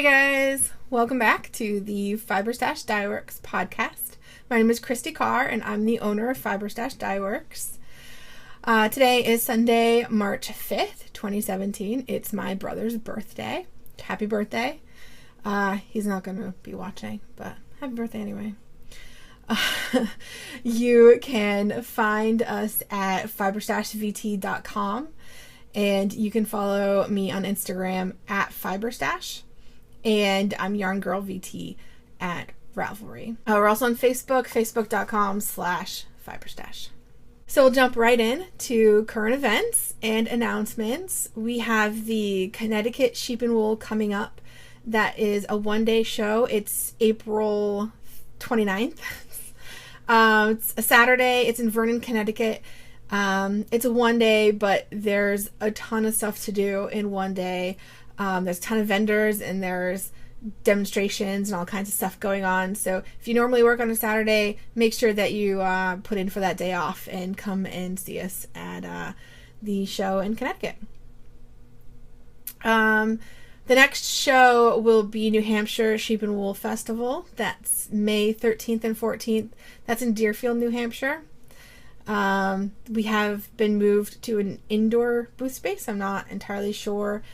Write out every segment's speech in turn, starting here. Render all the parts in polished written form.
Hi guys, welcome back to the Fiberstash Dyeworks podcast. My name is Kristie Carr and I'm the owner of Fiberstash Dyeworks. Today is Sunday, March 5th, 2017. It's my brother's birthday. Happy birthday. He's not going to be watching, but happy birthday anyway. You can find us at fiberstashvt.com and you can follow me on Instagram at Fiberstash. And I'm yarngirlvt at Ravelry. We're also on Facebook, facebook.com/Fiberstash. So we'll jump right in to current events and announcements. We have the Connecticut Sheep and Wool coming up. That is a one-day show. It's April 29th. It's a Saturday. It's in Vernon, Connecticut. It's a one day, but there's a ton of stuff to do in one day. There's a ton of vendors and there's demonstrations and all kinds of stuff going on. So if you normally work on a Saturday, make sure that you put in for that day off and come and see us at the show in Connecticut. The next show will be New Hampshire Sheep and Wool Festival. That's May 13th and 14th. That's in Deerfield, New Hampshire. We have been moved to an indoor booth space. I'm not entirely sure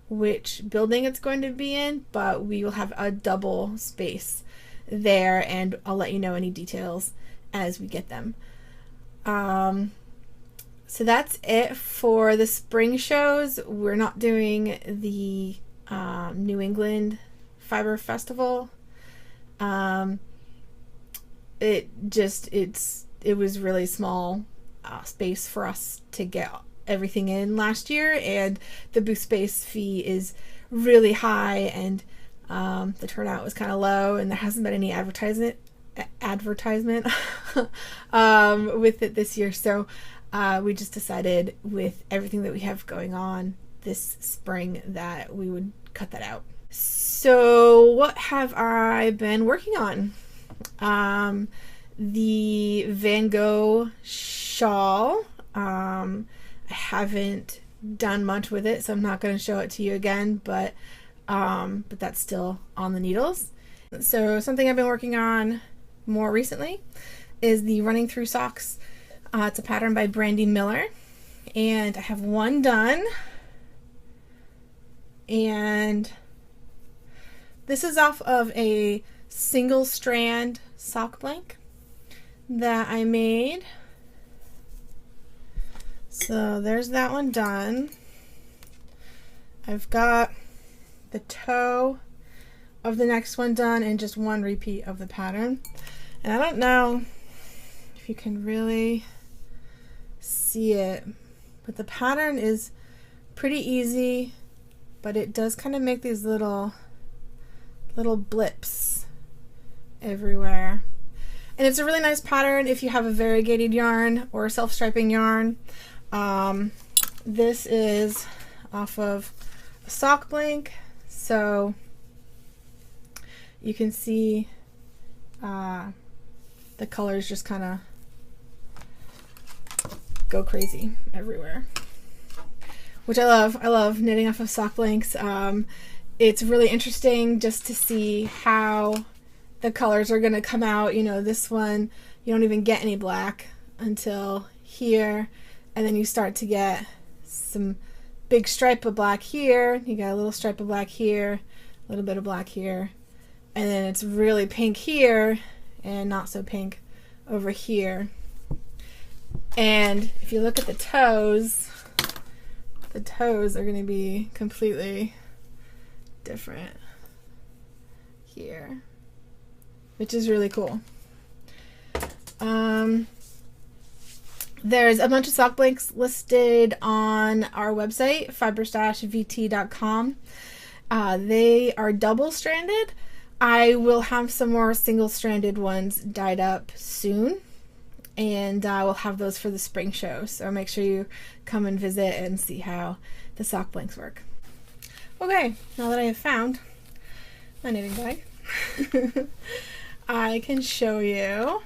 which building it's going to be in, but we will have a double space there, and I'll let you know any details as we get them. So that's it for the spring shows. We're not doing the New England Fiber Festival. It was really small space for us to get everything in last year, and the booth space fee is really high, and the turnout was kind of low, and there hasn't been any advertisement with it this year. So we just decided, with everything that we have going on this spring, that we would cut that out. So what have I been working on? The Van Gogh Shawl. I haven't done much with it, so I'm not going to show it to you again, but that's still on the needles. So something I've been working on more recently is the Running Through Socks. It's a pattern by Brandi Miller, and I have one done, and this is off of a single strand sock blank that I made. So there's that one done. I've got the toe of the next one done and just one repeat of the pattern. And I don't know if you can really see it, but the pattern is pretty easy, but it does kind of make these little blips everywhere. And it's a really nice pattern if you have a variegated yarn or a self-striping yarn. This is off of a sock blank, so you can see the colors just kind of go crazy everywhere, which I love. I love knitting off of sock blanks. It's really interesting just to see how the colors are going to come out. You know, this one, you don't even get any black until here, and then you start to get some big stripe of black here. You got a little stripe of black here, a little bit of black here, and then it's really pink here and not so pink over here. And if you look at the toes are going to be completely different here, which is really cool. There's a bunch of sock blanks listed on our website, fiberstashvt.com. They are double-stranded. I will have some more single-stranded ones dyed up soon, and we'll have those for the spring show. So make sure you come and visit and see how the sock blanks work. Okay, now that I have found my knitting bag, I can show you.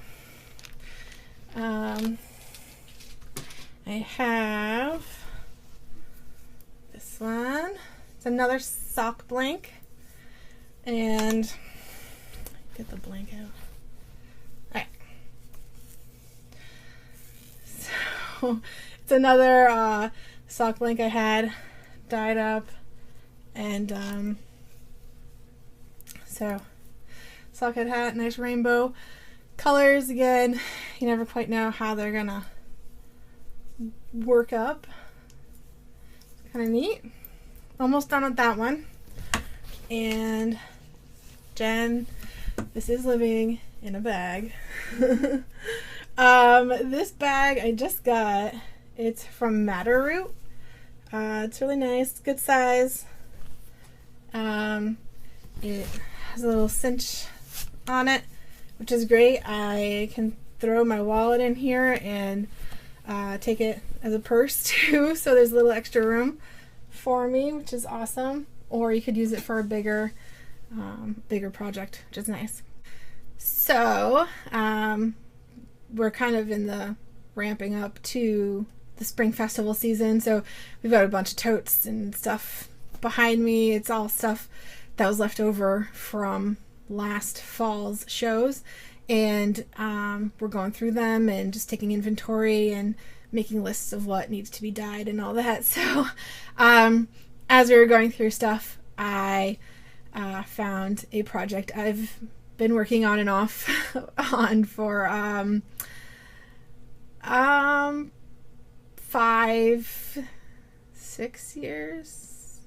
I have this one. It's It's another sock blank, and get the blank out. Alright. So it's another sock blank I had dyed up, and so Sockhead Hat, nice rainbow colors. Again, you never quite know how they're gonna work up. Kind of neat. Almost done with that one. And Jen, this is living in a bag. This bag I just got. It's from Matterroot. It's really nice, good size. It has a little cinch on it, which is great. I can throw my wallet in here and take it as a purse too, so there's a little extra room for me, which is awesome. Or you could use it for a bigger project, which is nice. So we're kind of in the ramping up to the spring festival season, so we've got a bunch of totes and stuff behind me. It's all stuff that was left over from last fall's shows, and we're going through them and just taking inventory and making lists of what needs to be dyed and all that. So as we were going through stuff, I found a project I've been working on and off on for 5-6 years.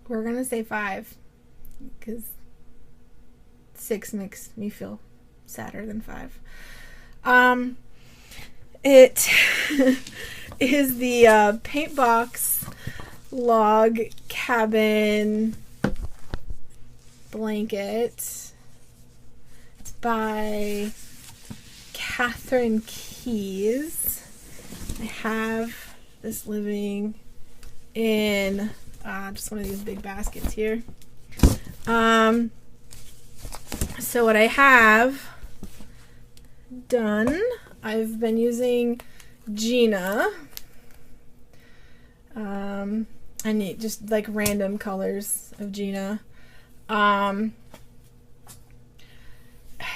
We're gonna say 5 because 6 makes me feel sadder than 5. It is the Paintbox log cabin blanket. It's by Katherine Keys. I have this living in just one of these big baskets here. So what I have done, I've been using Gina. I need just like random colors of Gina.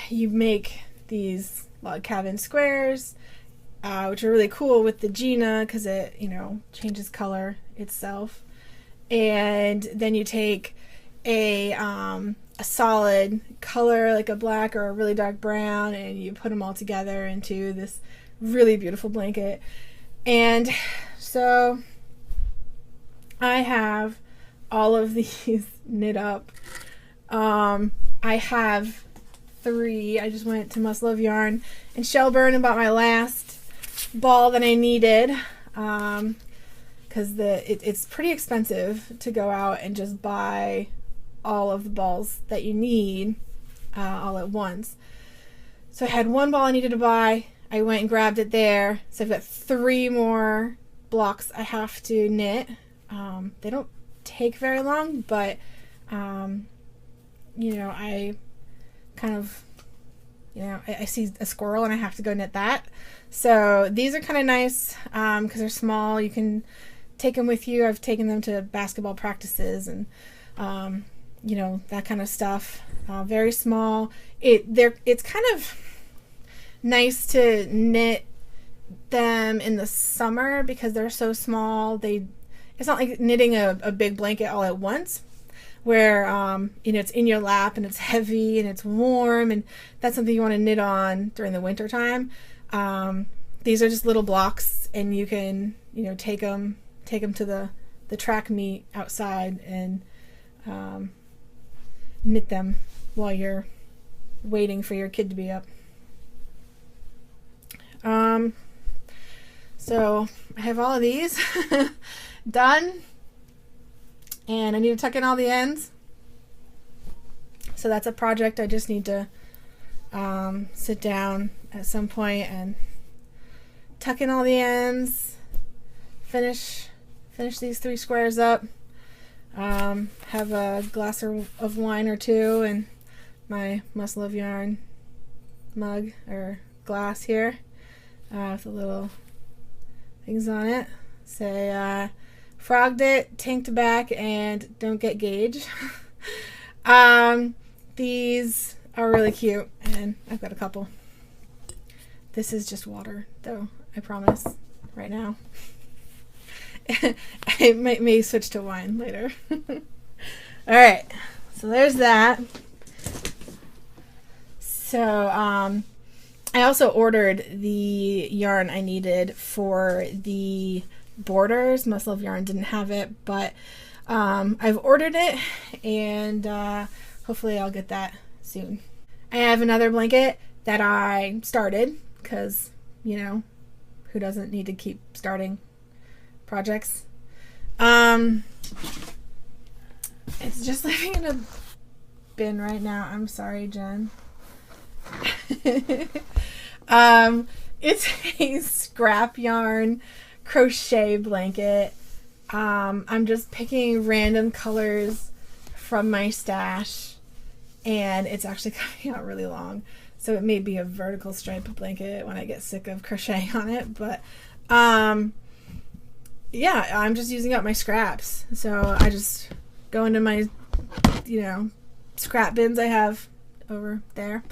You make these log cabin squares, which are really cool with the Gina because it, changes color itself. And then you take a solid color like a black or a really dark brown, and you put them all together into this really beautiful blanket. And so I have all of these knit up. I have 3. I just went to Must Love Yarn in Shelburne and bought my last ball that I needed, because it's pretty expensive to go out and just buy all of the balls that you need all at once. So I had 1 ball I needed to buy. I went and grabbed it there. So I've got 3 more blocks I have to knit. They don't take very long, but I kind of, I see a squirrel and I have to go knit that. So these are kind of nice because they're small. You can take them with you. I've taken them to basketball practices and that kind of stuff. Very small. It's kind of nice to knit them in the summer because they're so small. It's not like knitting a big blanket all at once, where it's in your lap and it's heavy and it's warm, and that's something you want to knit on during the winter time. These are just little blocks, and you can take them to the track meet outside and knit them while you're waiting for your kid to be up. So I have all of these done, and I need to tuck in all the ends. So that's a project I just need to sit down at some point and tuck in all the ends, finish these 3 squares up, have a glass of wine or 2 and my Must Love Yarn mug or glass here with the little things on it. Say frogged it, tanked back, and don't get gauge. These are really cute, and I've got a couple. This is just water, though, I promise, right now. I may switch to wine later. Alright, so there's that. So, I also ordered the yarn I needed for the borders. Must Love Yarn didn't have it, but I've ordered it, and hopefully I'll get that soon. I have another blanket that I started, because, you know, who doesn't need to keep starting projects? It's just living in a bin right now. I'm sorry, Jen. It's a scrap yarn crochet blanket. I'm just picking random colors from my stash, and it's actually coming out really long, so it may be a vertical stripe blanket when I get sick of crocheting on it, but yeah, I'm just using up my scraps. So I just go into my, you know, scrap bins I have over there,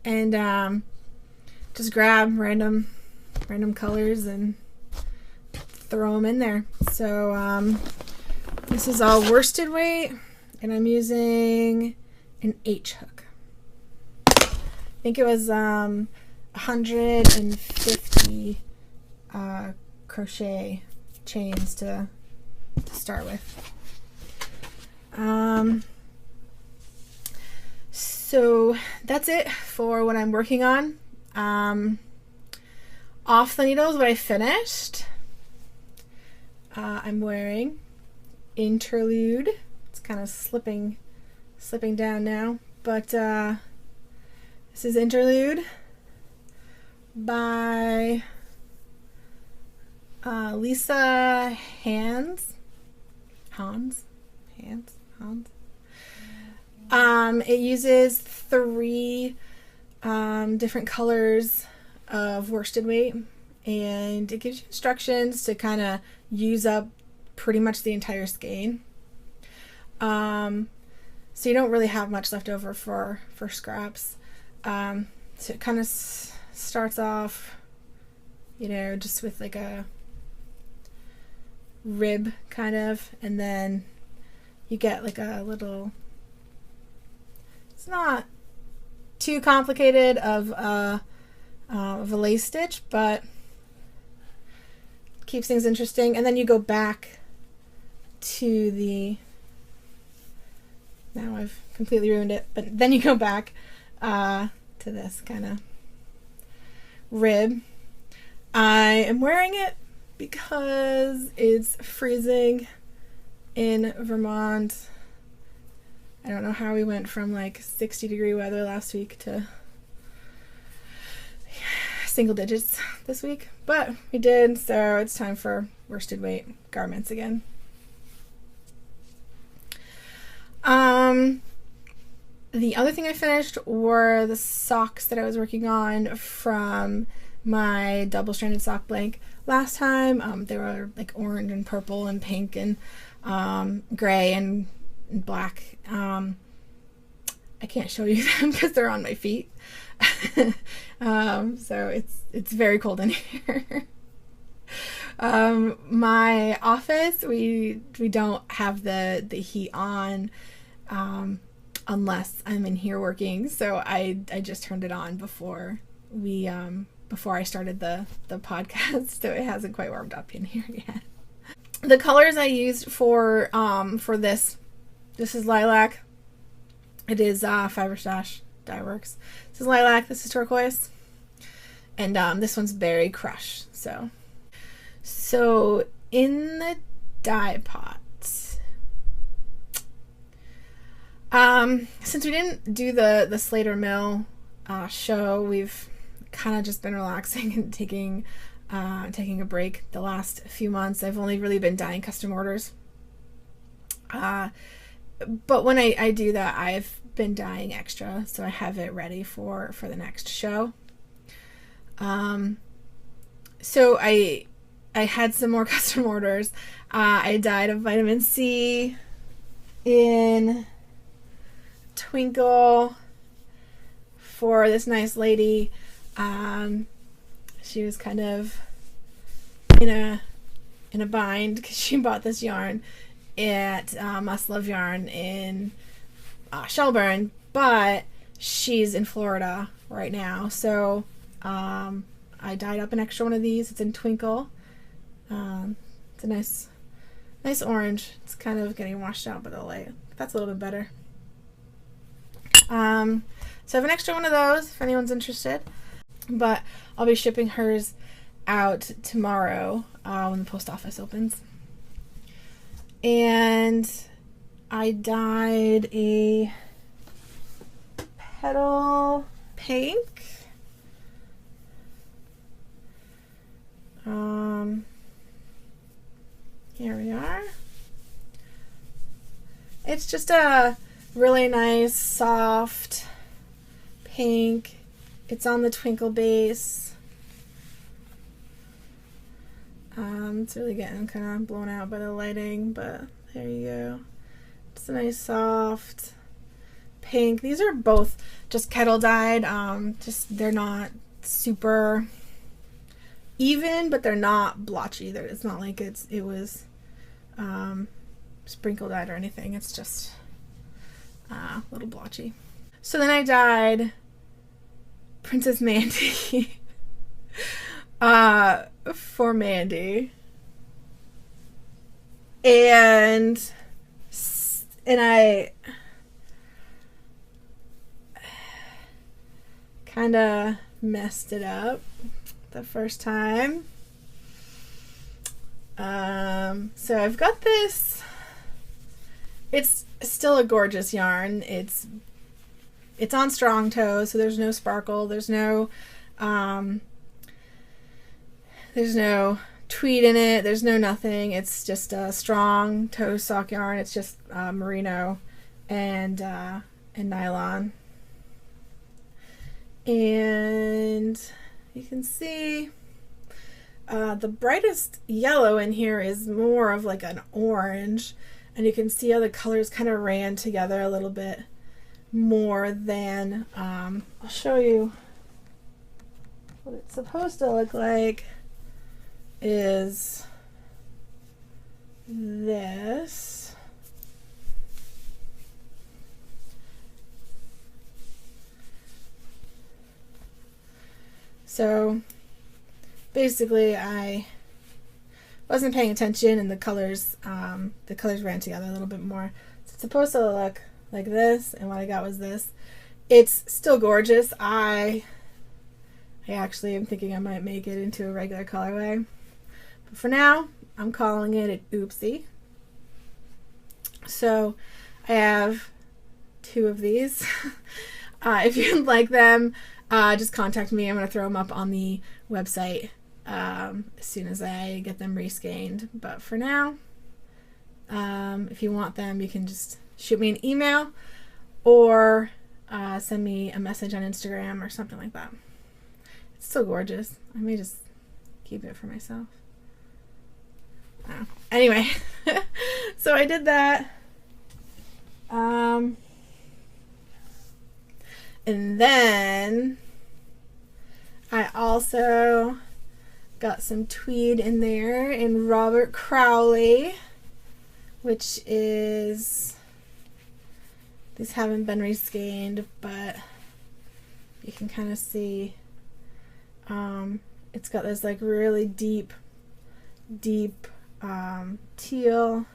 and just grab random colors and throw them in there. So this is all worsted weight, and I'm using an H hook. I think it was 150 crochet chains to start with. So that's it for what I'm working on. Off the needles, what I finished, I'm wearing Interlude. It's kind of slipping down now, but this is Interlude by Lisa Hans. It uses 3 different colors of worsted weight, and it gives you instructions to kind of use up pretty much the entire skein. So you don't really have much left over for scraps. So it kind of starts off, you know, just with like a rib kind of, and then you get like a little, it's not too complicated of a lace stitch, but keeps things interesting. And then you go back to the, now I've completely ruined it, but then you go back to this kind of rib. I am wearing it because it's freezing in Vermont. I don't know how we went from like 60-degree weather last week to single digits this week, but we did, so it's time for worsted weight garments again. The other thing I finished were the socks that I was working on from my double-stranded sock blank last time. They were like orange and purple and pink and gray and black. I can't show you them because they're on my feet. So it's very cold in here. My office, we don't have the heat on unless I'm in here working, so I just turned it on before I started the podcast, so it hasn't quite warmed up in here yet. The colors I used for this is lilac. It is Fiber Stash Dyeworks. This is lilac, this is turquoise, and this one's berry crush. So in the dye pot, since we didn't do the Slater Mill show, we've kind of just been relaxing and taking a break the last few months. I've only really been dyeing custom orders, but when I do that, I've been dyeing extra, so I have it ready for the next show. So I I had some more custom orders. I dyed a vitamin C in Twinkle for this nice lady. She was kind of in a bind because she bought this yarn at Must Love Yarn in Shelburne, but she's in Florida right now, so I dyed up an extra one of these. It's in Twinkle. It's a nice orange. It's kind of getting washed out by the light. That's a little bit better. So I have an extra one of those if anyone's interested, but I'll be shipping hers out tomorrow when the post office opens. And I dyed a petal pink. Here we are. It's just a really nice soft pink. It's on the Twinkle base. It's really getting kind of blown out by the lighting, but there you go. It's a nice soft pink. These are both just kettle dyed. Just they're not super even, but they're not blotchy. It's not like it was sprinkle dyed or anything. It's just a little blotchy. So then I dyed Princess Mandy for Mandy, and I kind of messed it up the first time. So I've got this. It's still a gorgeous yarn. It's on strong toe, so there's no sparkle. There's no tweed in it. There's no nothing. It's just a strong toe sock yarn. It's just merino and nylon. And you can see the brightest yellow in here is more of like an orange, and you can see how the colors kind of ran together a little bit more than I'll show you what it's supposed to look like is this. So basically I wasn't paying attention, and the colors ran together a little bit more. So it's supposed to look like this, and what I got was this. It's still gorgeous. I actually am thinking I might make it into a regular colorway, but for now I'm calling it an oopsie. So I have 2 of these. If you'd like them, just contact me. I'm going to throw them up on the website as soon as I get them rescanned. But for now, if you want them, you can just shoot me an email or send me a message on Instagram or something like that. It's so gorgeous. I may just keep it for myself. Oh. Anyway, so I did that. And then I also got some tweed in there in Robert Crowley, which is, these haven't been rescanned, but you can kind of see it's got this like really deep teal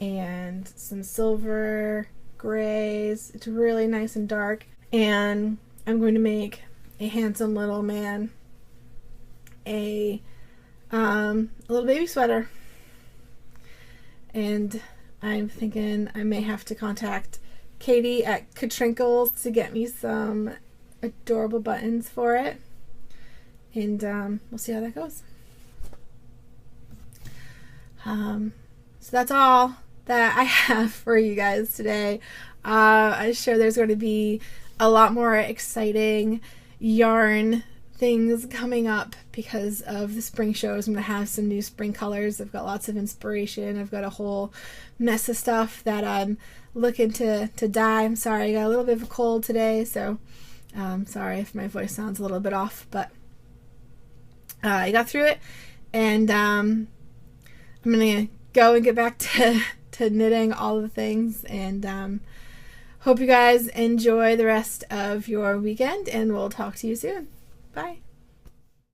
and some silver grays. It's really nice and dark, and I'm going to make a handsome little man a little baby sweater, and I'm thinking I may have to contact Katie at Katrinkles to get me some adorable buttons for it, and we'll see how that goes. So that's all that I have for you guys today. I'm sure there's going to be a lot more exciting yarn things coming up because of the spring shows. I'm going to have some new spring colors. I've got lots of inspiration. I've got a whole mess of stuff that I'm looking to dye. I'm sorry, I got a little bit of a cold today, so sorry if my voice sounds a little bit off, but I got through it, and I'm going to go and get back to knitting all the things, and hope you guys enjoy the rest of your weekend, and we'll talk to you soon. Bye.